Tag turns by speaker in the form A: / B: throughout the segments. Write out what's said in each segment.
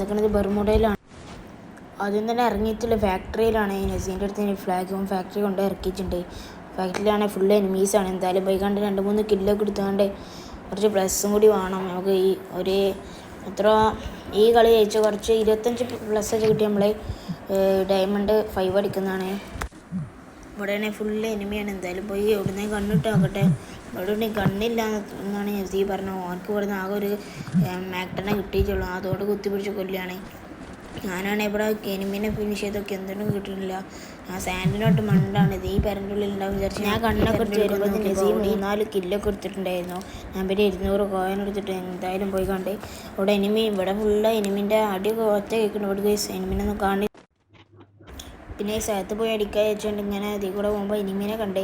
A: നിൽക്കുന്നത് ബർമുഡയിലാണ്. ആദ്യം തന്നെ ഇറങ്ങിയിട്ടുള്ള ഫാക്ടറിയിലാണ്. നസീൻ്റെ അടുത്ത് ഫ്ലാഗ് ഫാക്ടറി കൊണ്ട് ഇറക്കിയിട്ടുണ്ട്. ഫാക്ടറിയിലാണെങ്കിൽ ഫുൾ എനിമീസാണ്. എന്തായാലും പോയി കണ്ട് 2-3 കില്ലൊക്കെ എടുത്തുകൊണ്ട് കുറച്ച് പ്ലസ്സും കൂടി വേണം നമുക്ക്. ഈ കളി ജയിച്ച കുറച്ച് 25+ കിട്ടി നമ്മൾ ഡയമണ്ട് 5 അടിക്കുന്നതാണ്. ഇവിടെയാണെങ്കിൽ ഫുൾ എനിമിയാണ്. എന്തായാലും പോയി എവിടുന്നേ കണ്ണിട്ട് നോക്കട്ടെ. ഇവിടെ കണ്ണില്ല എന്നാണ് നസീ പറഞ്ഞത്. ഓനക്ക് ഇവിടുന്ന് ആകെ ഒരു മാക്ടനെ കിട്ടിയിട്ടുള്ളൂ. അതോട് കുത്തിപ്പിടിച്ച് കൊല്ലുകയാണ്. ഞാനാണ് ഇവിടെ എനിമിനെ ഫിനിഷ് ചെയ്തൊക്കെ എന്തൊന്നും കിട്ടുന്നില്ല. ഞാൻ സാൻഡിനോട്ട് മണ്ടാണ്. ഇത് ഈ പെരൻ്റെ ഉള്ളിൽ ഉണ്ടാവും വിചാരിച്ചു ഞാൻ കണ്ണൊക്കെ എടുത്ത് വരുമ്പോൾ നസീ 3-4 കില്ലൊക്കെ എടുത്തിട്ടുണ്ടായിരുന്നു. ഞാൻ പിന്നെ 200 കോയിൻ എടുത്തിട്ട് എന്തായാലും പോയി കണ്ട് ഇവിടെ ഇവിടെ ഫുള്ള് എനിമിൻ്റെ അടി ഒറ്റ കേൾക്കുന്നുണ്ട്. ഇവിടെ എനിമിനൊന്നും കാണി. പിന്നെ ഈ സ്ഥലത്ത് പോയി അടിക്കാൻ വെച്ചുകൊണ്ട് ഇങ്ങനെ ഇതിൽ കൂടെ പോകുമ്പോൾ എനിമിനെ കണ്ടേ.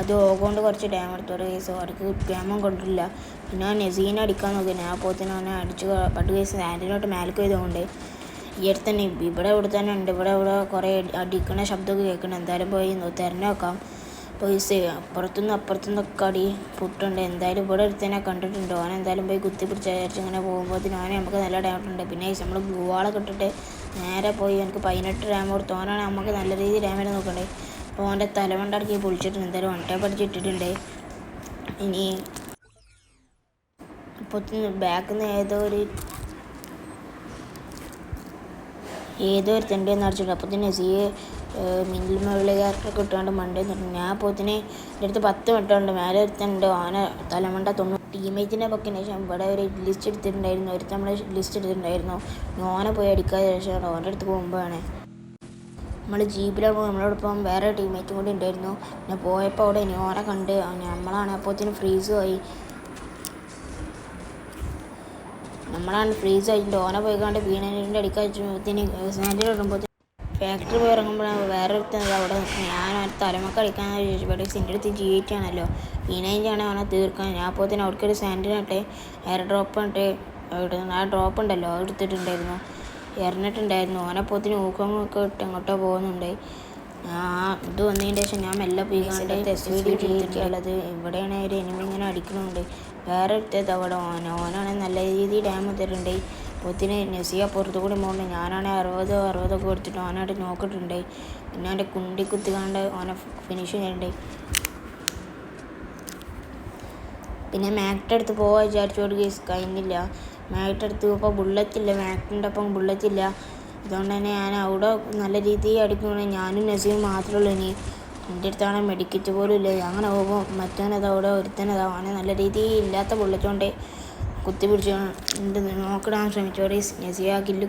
A: അത് ഓകൊണ്ട് കുറച്ച് ഡാം എടുത്തോടെ കേസ് അവർക്ക് ഡാമും കൊണ്ടില്ല. പിന്നെ നസീനെ അടിക്കാൻ നോക്കി. ഞാൻ പോത്തിന് അവനെ അടിച്ച് പട്ട് കേസ് സാൻഡിനോട്ട് മേലേക്ക് ചെയ്തുകൊണ്ട് ഈ അടുത്ത് തന്നെ ഇവിടെ തന്നെ ഉണ്ട്. ഇവിടെ കുറേ അടിക്കണ ശബ്ദമൊക്കെ കേൾക്കണം. എന്തായാലും പോയി തിരഞ്ഞു നോക്കാം. പോയി അപ്പുറത്തുനിന്നൊക്കെ അടി പൊട്ടുണ്ട്. എന്തായാലും ഇവിടെ തന്നെ കണ്ടിട്ടുണ്ട്. ഓനെ എന്തായാലും പോയി കുത്തിപ്പിടിച്ച് വിചാരിച്ച് ഇങ്ങനെ പോകുമ്പോൾ ഓനെ നമുക്ക് നല്ല ഡാമേജ് ഉണ്ട്. പിന്നെ നമ്മൾ ഗ്ലൂവാളൊക്കെ ഇട്ടിട്ട് നേരെ പോയി എനിക്ക് 18 ഡാമേജ് കൊടുത്തു. ഓനാണ് നമുക്ക് നല്ല രീതിയിൽ ഡാമേജ് നോക്കണ്ടേ. അപ്പോൾ ഓൻ്റെ തലമണ്ടടക്കി പൊളിച്ചിട്ടുണ്ട്. എന്തായാലും 1 ടാപ്പ് അടിച്ചിട്ടിട്ടുണ്ട്. ഇനി ഇപ്പോൾ ബാക്കിൽ നിന്ന് ഏതോ ഒരു തെണ്ടി എന്ന് അടിച്ചിട്ടുണ്ട്. അപ്പോൾ തന്നെ നസിയെ മിന്നിൽ മുകളിലേക്കൊക്കെ ഇട്ടുകൊണ്ട് മണ്ടേ നിന്നു. ഞാൻ അപ്പോൾ തന്നെ എൻ്റെ അടുത്ത് 10 മിനിറ്റുണ്ട്. മേലെ ഒരുത്തുണ്ട്. ഓനെ തലമണ്ട 90 ടീമേറ്റിൻ്റെ പൊക്കിന് ശേഷം ഇവിടെ ഒരു ലിസ്റ്റ് എടുത്തിട്ടുണ്ടായിരുന്നു. ഒരുത്ത് നമ്മൾ ലിസ്റ്റ് എടുത്തിട്ടുണ്ടായിരുന്നു. ഓനെ പോയി അടിക്കാതെ ശേഷം ഓൻ്റെ അടുത്ത് പോകുമ്പോഴാണ് നമ്മൾ ജീപ്പിലാണ്. നമ്മളോടൊപ്പം വേറെ ടീമേറ്റും കൂടി ഉണ്ടായിരുന്നു. പിന്നെ പോയപ്പോൾ അവിടെ ഓനെ കണ്ട് നമ്മളാണ് അപ്പോൾ തന്നെ ഫ്രീസ് ആയിട്ടുണ്ട്. ഓനെ പോയി കണ്ട് വീണൻ്റെ അടിക്കാത്തിന് സാൻഡിൽ ഇടുമ്പോൾ ഫാക്ടറി പോയി ഇറങ്ങുമ്പോഴാണ് വേറെ ഒരുത്തത് അവിടെ ഞാൻ തലമൊക്കെ അടിക്കാന്ന് ചോദിച്ചപ്പോൾ സിൻ്റെ അടുത്ത് ജീവിച്ചാണല്ലോ വീണേഞ്ചാണ് അവനെ തീർക്കാൻ. ഞാൻ അപ്പോൾ തന്നെ അവർക്കൊരു സാൻഡിനാട്ടെ എയർ ഡ്രോപ്പ് ആ ഡ്രോപ്പ് ഉണ്ടല്ലോ അത് എടുത്തിട്ടുണ്ടായിരുന്നു. എറിഞ്ഞിട്ടുണ്ടായിരുന്നു. ഓനെപ്പോത്തിന് ഊക്കമൊക്കെ ഇട്ട് എങ്ങോട്ടോ പോകുന്നുണ്ട്. ഇത് വന്നതിന് ശേഷം ഞാൻ മെല്ലെ പോയി കണ്ട് SVD ചെയ്തിട്ടുള്ളത്. ഇവിടെയാണ് ഒരു എനിമി ഇങ്ങനെ അടിക്കുന്നുണ്ട്. വേറെ എടുത്തത് അവിടെ ഓനാണെങ്കിൽ നല്ല രീതിയിൽ ഡാമ് തരുന്നുണ്ട്. പോത്തിന് നസിയ പുറത്തു കൂടി പോകുന്നുണ്ട്. ഞാനാണെങ്കിൽ 60 കൊടുത്തിട്ട് ഓനായിട്ട് നോക്കിയിട്ടുണ്ട്. പിന്നെ അവൻ്റെ കുണ്ടി കുത്തിക്കാണ്ട് ഓനെ ഫിനിഷ് ചെയ്യുന്നുണ്ട്. പിന്നെ മാക്ട് അടുത്ത് പോകാൻ വിചാരിച്ചോട് കേസ് കഴിഞ്ഞില്ല. മാക്ട് അടുത്ത് ഇപ്പോൾ ബുള്ളറ്റില്ല. മാക്ടിൻ്റെ ഒപ്പം ബുള്ളറ്റില്ല. അതുകൊണ്ട് തന്നെ ഞാൻ അവിടെ നല്ല രീതിയിൽ അടിക്കുകയാണെങ്കിൽ ഞാനും നസീം മാത്രമേ ഉള്ളൂ. ഇനി എൻ്റെ അടുത്താണ് മെഡിക്കറ്റ് പോലും ഇല്ല. അങ്ങനെ പോകുമ്പോൾ മറ്റവനത് അവിടെ ഒരുത്തനതാ അവനെ നല്ല രീതിയിൽ ഇല്ലാത്ത ബുള്ളറ്റ് കൊണ്ട് കുത്തി പിടിച്ച് നോക്കിടാൻ ശ്രമിച്ചോടെ നസിയ കില്ല്